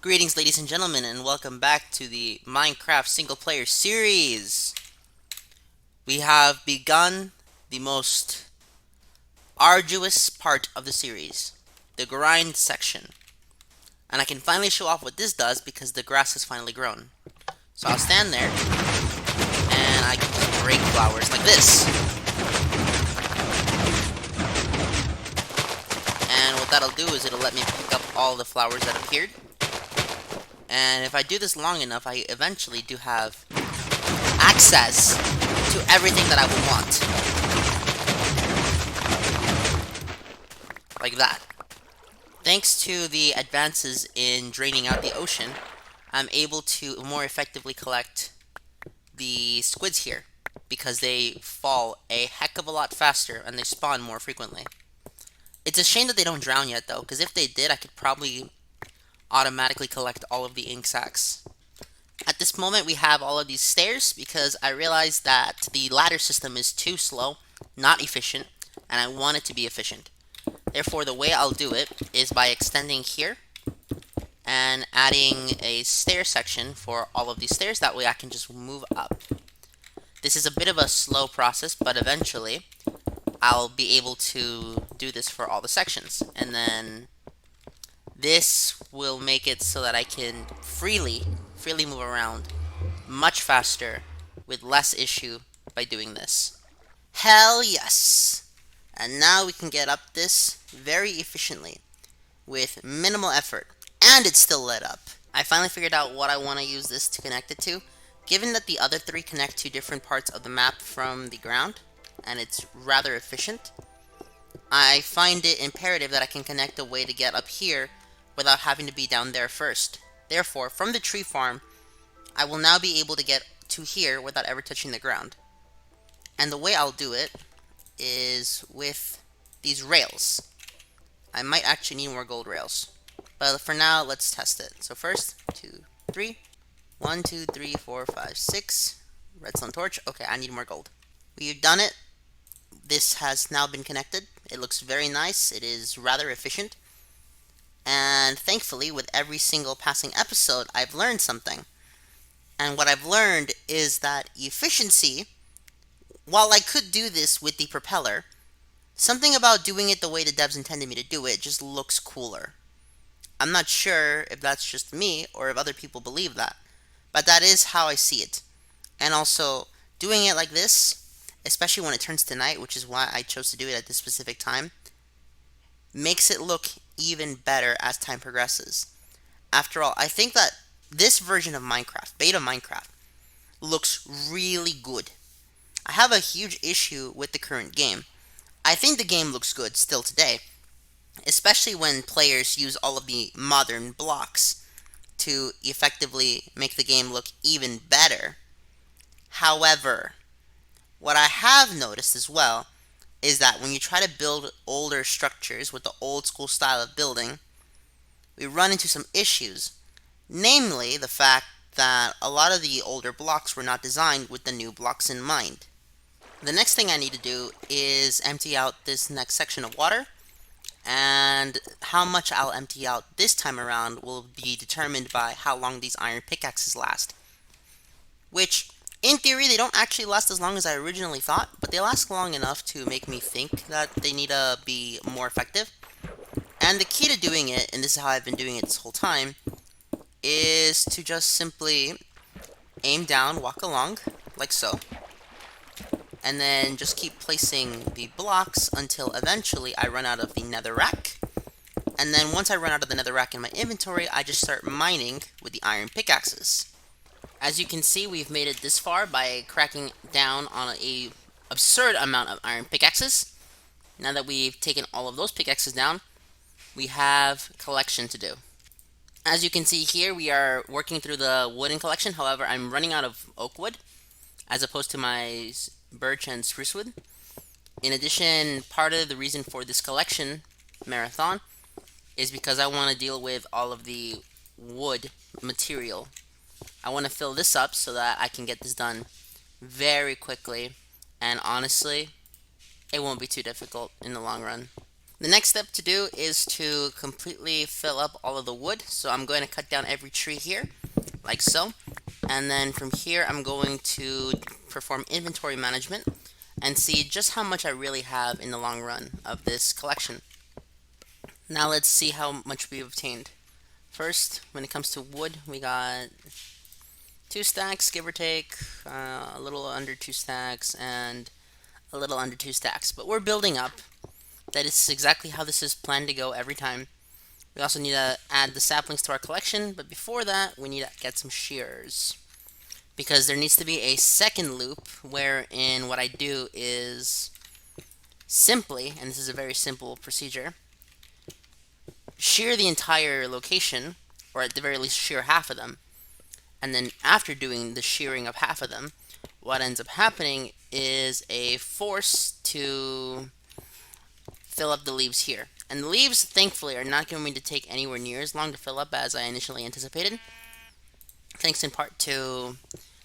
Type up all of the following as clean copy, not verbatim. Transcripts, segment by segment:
Greetings, ladies and gentlemen, and welcome back to the Minecraft single player series. We have begun the most arduous part of the series, the grind section. And I can finally show off what this does because the grass has finally grown. So I'll stand there, and I can just break flowers like this. And what that'll do is it'll let me pick up all the flowers that appeared. And if I do this long enough, I eventually do have access to everything that I would want. Like that. Thanks to the advances in draining out the ocean, I'm able to more effectively collect the squids here, because they fall a heck of a lot faster and they spawn more frequently. It's a shame that they don't drown yet though, because if they did, I could probably automatically collect all of the ink sacs. At this moment, we have all of these stairs because I realized that the ladder system is too slow, not efficient, and I want it to be efficient. Therefore, the way I'll do it is by extending here and adding a stair section for all of these stairs. That way I can just move up. This is a bit of a slow process, but eventually I'll be able to do this for all the sections. And then this will make it so that I can freely move around much faster with less issue by doing this. Hell yes! And now we can get up this very efficiently with minimal effort, and it's still lit up. I finally figured out what I want to use this to connect it to. Given that the other three connect to different parts of the map from the ground, and it's rather efficient, I find it imperative that I can connect a way to get up here without having to be down there first. Therefore, from the tree farm, I will now be able to get to here without ever touching the ground. And the way I'll do it is with these rails. I might actually need more gold rails. But for now, let's test it. So first, 2, 3. 1, 2, 3, 4, 5, 6. Redstone torch. Okay, I need more gold. We've done it. This has now been connected. It looks very nice. It is rather efficient. And thankfully, with every single passing episode, I've learned something. And what I've learned is that efficiency, while I could do this with the propeller, something about doing it the way the devs intended me to do it just looks cooler. I'm not sure if that's just me or if other people believe that, but that is how I see it. And also, doing it like this, especially when it turns to night, which is why I chose to do it at this specific time, makes it look even better as time progresses. After all, I think that this version of Minecraft, beta Minecraft, looks really good. I have a huge issue with the current game. I think the game looks good still today, especially when players use all of the modern blocks to effectively make the game look even better. However, what I have noticed as well is that when you try to build older structures with the old school style of building, we run into some issues. Namely, the fact that a lot of the older blocks were not designed with the new blocks in mind. The next thing I need to do is empty out this next section of water, and how much I'll empty out this time around will be determined by how long these iron pickaxes last. Which, in theory, they don't actually last as long as I originally thought, but they last long enough to make me think that they need to be more effective. And the key to doing it, and this is how I've been doing it this whole time, is to just simply aim down, walk along, like so, and then just keep placing the blocks until eventually I run out of the netherrack. And then once I run out of the netherrack in my inventory, I just start mining with the iron pickaxes. As you can see, we've made it this far by cracking down on a absurd amount of iron pickaxes. Now that we've taken all of those pickaxes down, we have collection to do. As you can see here, we are working through the wooden collection. However, I'm running out of oak wood as opposed to my birch and spruce wood. In addition, part of the reason for this collection marathon is because I want to deal with all of the wood material. I want to fill this up so that I can get this done very quickly, and honestly, it won't be too difficult in the long run. The next step to do is to completely fill up all of the wood. So I'm going to cut down every tree here, like so. And then from here, I'm going to perform inventory management and see just how much I really have in the long run of this collection. Now let's see how much we've obtained. First, when it comes to wood, we got 2 stacks, give or take, a little under 2 stacks, and a little under 2 stacks. But we're building up. That is exactly how this is planned to go every time. We also need to add the saplings to our collection, but before that, we need to get some shears. Because there needs to be a second loop wherein what I do is simply, and this is a very simple procedure, shear the entire location, or at the very least shear half of them. And then after doing the shearing of half of them, what ends up happening is a force to fill up the leaves here. And the leaves, thankfully, are not going to take anywhere near as long to fill up as I initially anticipated, thanks in part to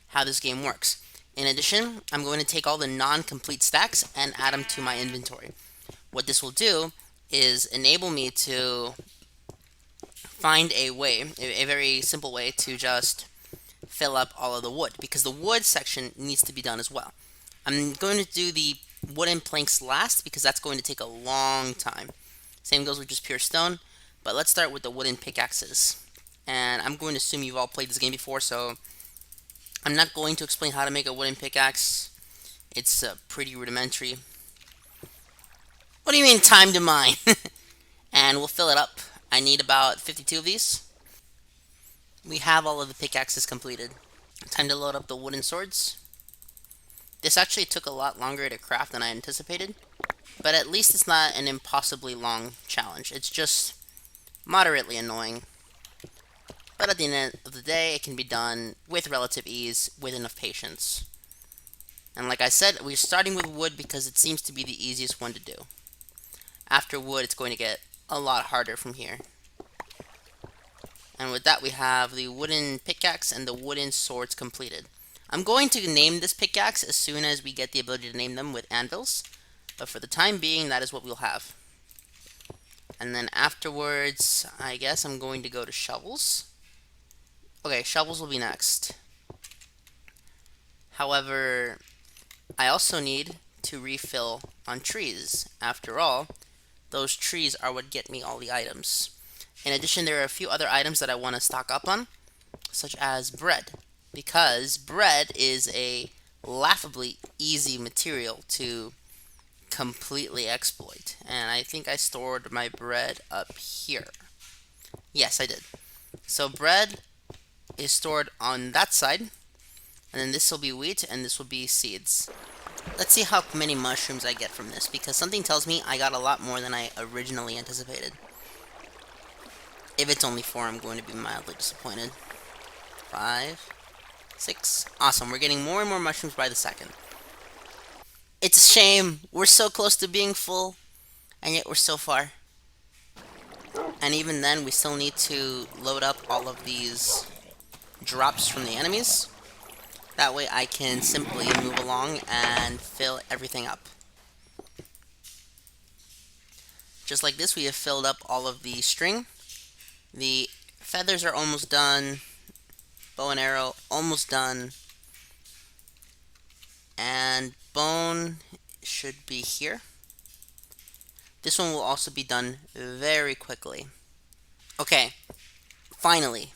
how this game works. In addition, I'm going to take all the non-complete stacks and add them to my inventory. What this will do is enable me to find a way, a very simple way to just fill up all of the wood, because the wood section needs to be done as well. I'm going to do the wooden planks last because that's going to take a long time. Same goes with just pure stone, but let's start with the wooden pickaxes. And I'm going to assume you've all played this game before, so I'm not going to explain how to make a wooden pickaxe. It's pretty rudimentary. What do you mean time to mine? And we'll fill it up. I need about 52 of these. We have all of the pickaxes completed. Time to load up the wooden swords. This actually took a lot longer to craft than I anticipated, but at least it's not an impossibly long challenge. It's just moderately annoying. But at the end of the day, it can be done with relative ease, with enough patience. And like I said, we're starting with wood because it seems to be the easiest one to do. After wood, it's going to get a lot harder from here. And with that, we have the wooden pickaxe and the wooden swords completed. I'm going to name this pickaxe as soon as we get the ability to name them with anvils, but for the time being, that is what we'll have. And then afterwards, I guess I'm going to go to shovels. Okay, shovels will be next. However, I also need to refill on trees. After all, those trees are what get me all the items. In addition, there are a few other items that I want to stock up on, such as bread, because bread is a laughably easy material to completely exploit. And I think I stored my bread up here. Yes, I did. So bread is stored on that side, and then this will be wheat, and this will be seeds. Let's see how many mushrooms I get from this, because something tells me I got a lot more than I originally anticipated. If it's only 4, I'm going to be mildly disappointed. 5, 6. Awesome, we're getting more and more mushrooms by the second. It's a shame. We're so close to being full, and yet we're so far. And even then, we still need to load up all of these drops from the enemies. That way I can simply move along and fill everything up. Just like this, we have filled up all of the string. The feathers are almost done. Bow and arrow, almost done. And bone should be here. This one will also be done very quickly. Okay, finally,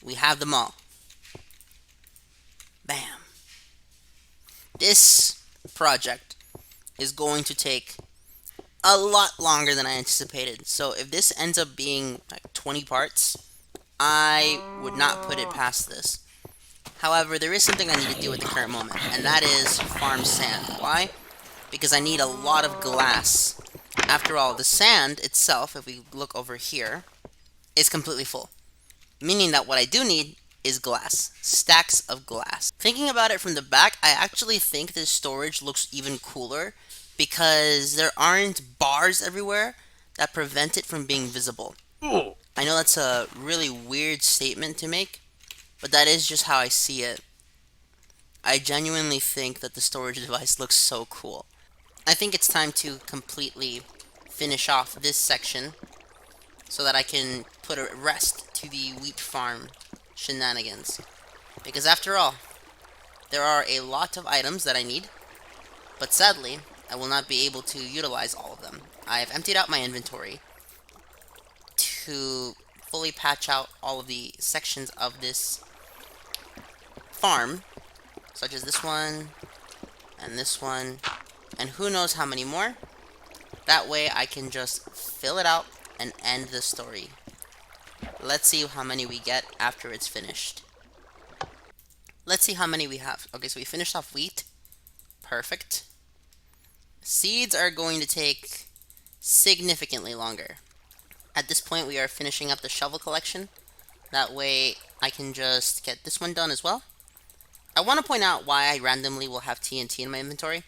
we have them all. Bam. This project is going to take a lot longer than I anticipated. So if this ends up being like 20 parts, I would not put it past this. However, there is something I need to do at the current moment, and that is farm sand. Why? Because I need a lot of glass. After all, the sand itself, if we look over here, is completely full. Meaning that what I do need is glass. Stacks of glass. Thinking about it from the back, I actually think this storage looks even cooler because there aren't bars everywhere that prevent it from being visible. I know that's a really weird statement to make, but that is just how I see it. I genuinely think that the storage device looks so cool. I think it's time to completely finish off this section so that I can put a rest to the wheat farm shenanigans. Because after all, there are a lot of items that I need, but sadly, I will not be able to utilize all of them. I have emptied out my inventory to fully patch out all of the sections of this farm, such as this one, and who knows how many more. That way I can just fill it out and end the story. Let's see how many we get after it's finished. Let's see how many we have. Okay, so we finished off wheat. Perfect. Seeds are going to take significantly longer. At this point, we are finishing up the shovel collection. That way, I can just get this one done as well. I want to point out why I randomly will have TNT in my inventory.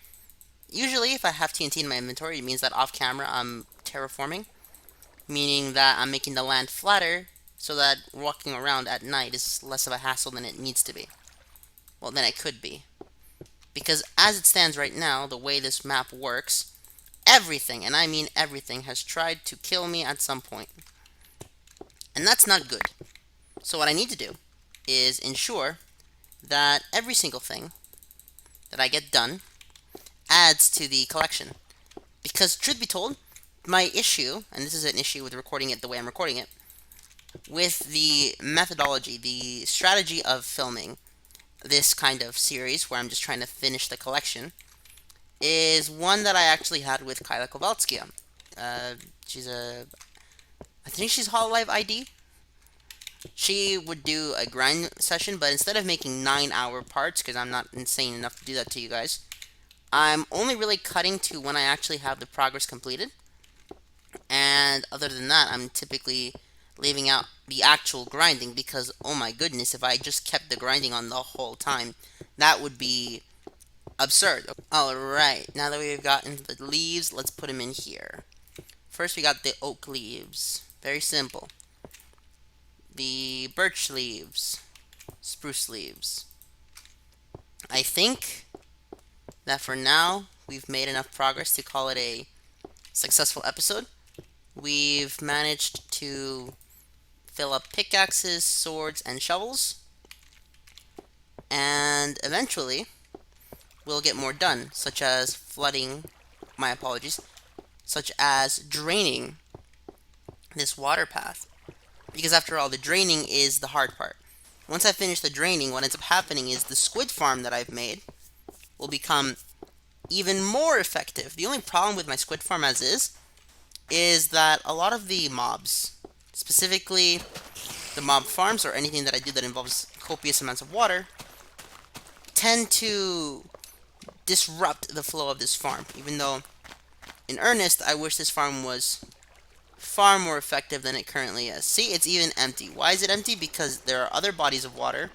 Usually, if I have TNT in my inventory, it means that off camera, I'm terraforming. Meaning that I'm making the land flatter so that walking around at night is less of a hassle than it needs to be. Well, than it could be. Because as it stands right now, the way this map works, everything, and I mean everything, has tried to kill me at some point. And that's not good. So what I need to do is ensure that every single thing that I get done adds to the collection. Because, truth be told, my issue, and this is an issue with recording it the way I'm recording it, with the methodology, the strategy of filming this kind of series, where I'm just trying to finish the collection, is one that I actually had with Kyla Kowalskia. I think she's Hololive ID. She would do a grind session, but instead of making 9-hour parts, because I'm not insane enough to do that to you guys, I'm only really cutting to when I actually have the progress completed. And other than that, I'm typically leaving out the actual grinding, because, oh my goodness, if I just kept the grinding on the whole time, that would be absurd. Alright, now that we've gotten the leaves, let's put them in here. First, we got the oak leaves. Very simple. The birch leaves. Spruce leaves. I think that for now, we've made enough progress to call it a successful episode. We've managed to fill up pickaxes, swords, and shovels. And eventually, we'll get more done, such as flooding, my apologies, such as draining this water path. Because after all, the draining is the hard part. Once I finish the draining, what ends up happening is the squid farm that I've made will become even more effective. The only problem with my squid farm as is that a lot of the mobs, specifically the mob farms or anything that I do that involves copious amounts of water, tend to disrupt the flow of this farm. Even though, in earnest, I wish this farm was far more effective than it currently is. See, it's even empty. Why is it empty? Because there are other bodies of water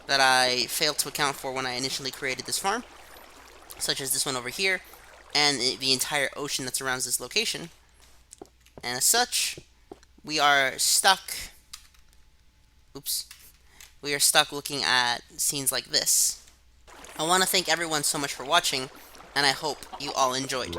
that I failed to account for when I initially created this farm, such as this one over here, and the entire ocean that surrounds this location. And as such, we are stuck... Oops. We are stuck looking at scenes like this. I want to thank everyone so much for watching, and I hope you all enjoyed.